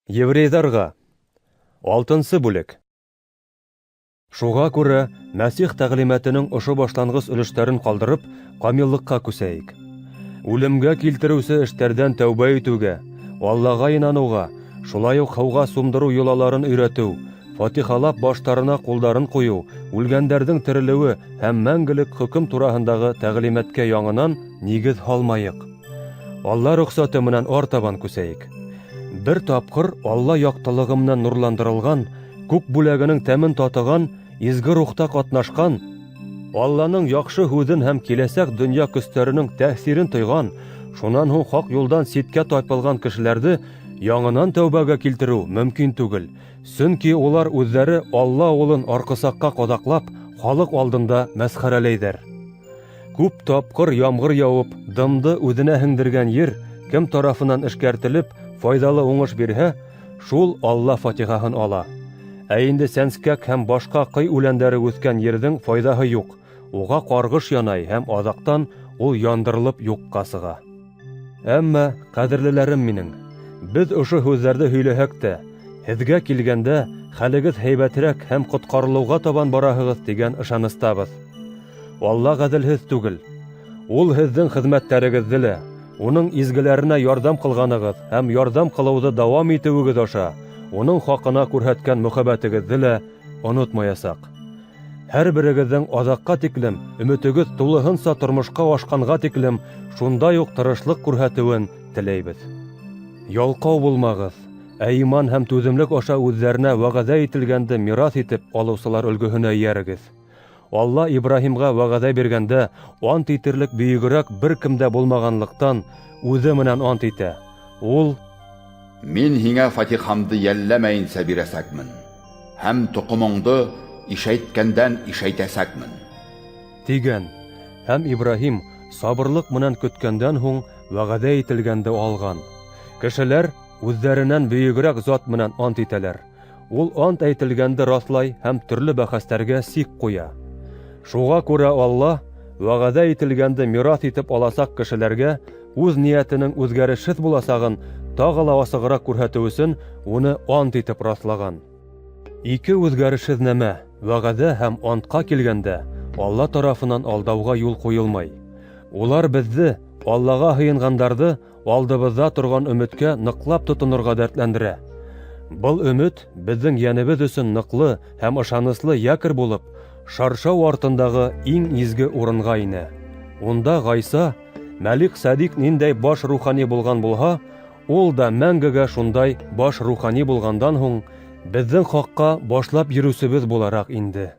Еврейҙарға. 6-нсы бүлек. Шуға күрә Мәсих тәғлимәтенең ошо башланғыс өлөштәрен ҡалдырып, камиллыҡҡа күсәйек. Үлемгә килтереүсе эштәрҙән тәүбә итеүгә, Аллаға инаныуға, шулай уҡ һыуға сумдырыу йолаларын өйрәтеү, фатихалап баштарына ҡулдарын ҡуйыу, үлгәндәрҙең терелеүе һәм мәңгелек хөкөм тураһындағы тәғлимәткә яңынан нигеҙ һалмайыҡ. Алла рөхсәте менән артабан күсәйек. Бер тапҡыр Алла яҡтылығы менән нурландырылған, күк бүләгенең тәмен татыған, изге рухта ҡатнашҡан, Алланың яҡшы һүҙен һәм киләсәк донъя көстәренең тәьҫирен тойған, шунан һуң хаҡ юлдан ситкә тайпылған кешеләрҙе яңынан тәүбәгә килтереү мөмкин түгел. Сөнки улар үҙҙәре Алла улын арҡысаҡҡа ҡаҙаҡлап, халыҡ алдында мәсхәрәләйҙәр. Күп тапҡыр ямғыр яуып, дымды үҙенә һеңдергән ер, кем тарафынан эшкәртелеп, файҙалы уңыш бирһә, шул Алла фатихаһын ала. Ә инде сәнскәк һәм башҡа ҡый үләндәре үҫкән ерҙең файҙаһы юҡ. Уға ҡарғыш янай һәм аҙаҡтан ул яндырылып юҡҡа сыға. Әммә, ҡәҙерлеләрем минең, беҙ ошо һүҙҙәрҙе һөйләһәк тә, һеҙгә килгәндә хәлегеҙ һәйбәтерәк һәм ҡотҡарылыуға табан бараһығыҙ тигән ышаныстабыҙ. Алла ғәҙелһеҙ түгел. Ул һеҙҙең хеҙмәттәрегеҙҙе лә, уның изгеләренә ярҙам ҡылғанығыҙ һәм ярҙам ҡылыуҙы дауам итеүегеҙ аша, уның хаҡына күрһәткән мөхәббәтегеҙҙе лә онотмаясаҡ. Һәр берегеҙҙең аҙаҡҡа тиклем, өмөтөгөҙ тулыһынса тормошҡа ашҡанға тиклем, шундай уҡ тырышлыҡ күрһәтеүен теләйбеҙ. Ялҡау булмағыҙ, ә иман һәм түҙемлек аша үҙҙәренә вәғәҙә ителгәнде мираҫ итеп алыусылар өлгөһөнә эйәрегеҙ. Алла Ибраһимға вәғәҙә биргәндә, ант итерлек бөйөгөрәк бер кемдә булмағанлыҡтан, үҙе менән ант итә. Ул: «Мин һиңә фатихамды йәлләмәйенсә бирәсәкмен, һәм тоҡомоңдо ишәйткәндән ишәйтәсәкмен» тигән. Һәм Ибраһим сабырлыҡ менән көткәндән һуң вәғәҙә ителгәнде алған. Кешеләр үҙҙәренән бөйөгөрәк зат менән ант итәләр. Ул ант әйтелгәнде раҫлай һәм төрлө бәхәстәргә сик ҡуя. Шуға күрә Алла вәғәҙә ителгәнде мираҫ итеп аласаҡ кешеләргә үҙ ниәтенең үҙгәрешһеҙ буласағын тағы ла асығыраҡ күрһәтеү өсөн уны ант итеп раҫлаған. Ике үҙгәрешһеҙ нәмә, вәғәҙә һәм антҡа килгәндә, Алла тарафынан алдауға юл ҡуйылмай. Улар беҙҙе, Аллаға һыйынғандарҙы, алдыбыҙҙа торған өмөткә ныҡлап тотонорға дәртләндерә. Был өмөт беҙҙең йәнебеҙ өсөн ныҡлы һәм ышаныслы якорь булып, шаршау артындағы иң изге урынға инә. Унда Ғайса, Мәлик Сәдиҡ ниндәй баш рухани булған булһа, ул да мәңгегә шундай баш рухани булғандан һуң, беҙҙең хаҡҡа башлап йөрөүсебеҙ булараҡ инде.